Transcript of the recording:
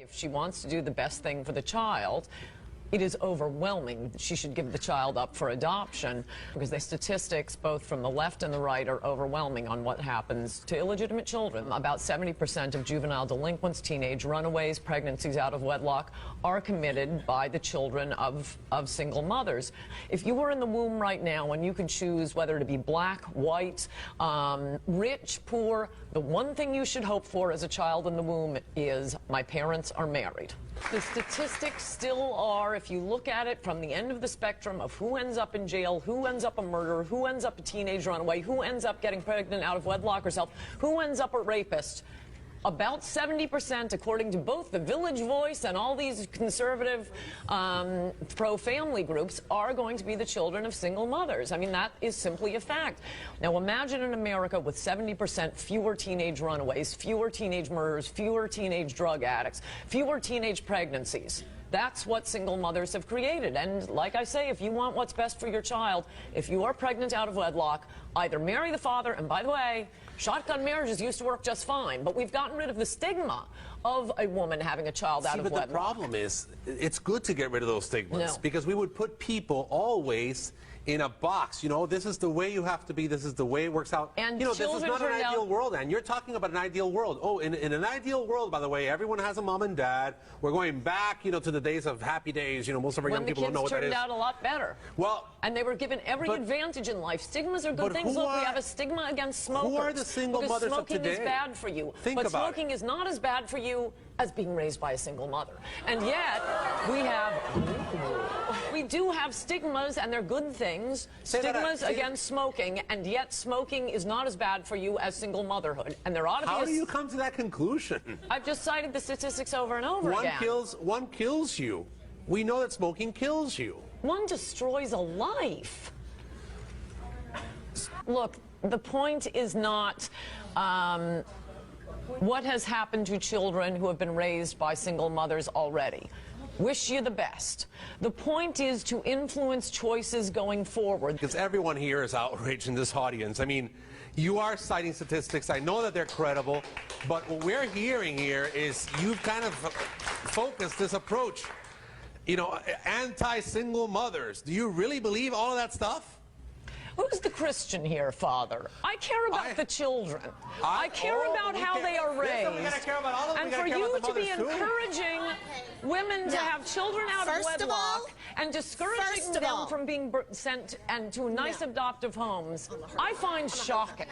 If she wants to do the best thing for the child, it is overwhelming that she should give the child up for adoption, because the statistics, both from the left and the right, are overwhelming on what happens to illegitimate children. About 70% of juvenile delinquents, teenage runaways, pregnancies out of wedlock are committed by the children of single mothers. If you were in the womb right now and you could choose whether to be black, white, rich, poor, the one thing you should hope for as a child in the womb is, my parents are married. The statistics still are, if you look at it from the end of the spectrum of who ends up in jail, who ends up a murderer, who ends up a teenage runaway, who ends up getting pregnant out of wedlock herself, who ends up a rapist, about 70%, according to both the Village Voice and all these conservative pro-family groups, are going to be the children of single mothers. I mean, that is simply a fact. Now, imagine in America with 70% fewer teenage runaways, fewer teenage murders, fewer teenage drug addicts, fewer teenage pregnancies. That's what single mothers have created. And like I say, if you want what's best for your child, if you are pregnant out of wedlock, either marry the father, and by the way, shotgun marriages used to work just fine, but we've gotten rid of the stigma of a woman having a child out of wedlock. But the problem is, it's good to get rid of those stigmas, because we would put people always in a box. You know, this is the way you have to be, this is the way it works out. And you know, this is not an ideal world, and you're talking about an ideal world. Oh, in an ideal world, by the way, everyone has a mom and dad. We're going back, you know, to the days of happy days. You know, most of our young people don't know what that is. When the kids turned out a lot better. Well, and they were given every advantage in life. Stigmas are good things. Look, we have a stigma against smokers. Who are the single mothers of today? Smoking is bad for you. But smoking is not as bad for you as being raised by a single mother. And yet, we do have stigmas, and they're good things. Stigmas against smoking, and yet smoking is not as bad for you as single motherhood. And there ought to be How do you come to that conclusion? I've just cited the statistics over and over again. One kills you. We know that smoking kills you. One destroys a life. Look, the point is not what has happened to children who have been raised by single mothers already. Wish you the best. The point is to influence choices going forward. Because everyone here is outraged in this audience. I mean, you are citing statistics. I know that they're credible, but what we're hearing here is you've kind of focused this approach. You know, anti-single mothers. Do you really believe all of that stuff? Who's the Christian here, Father? I care about the children. I care about how they are raised. And for you to be encouraging women to have children out of wedlock and discouraging them from being sent to nice adoptive homes, I find shocking.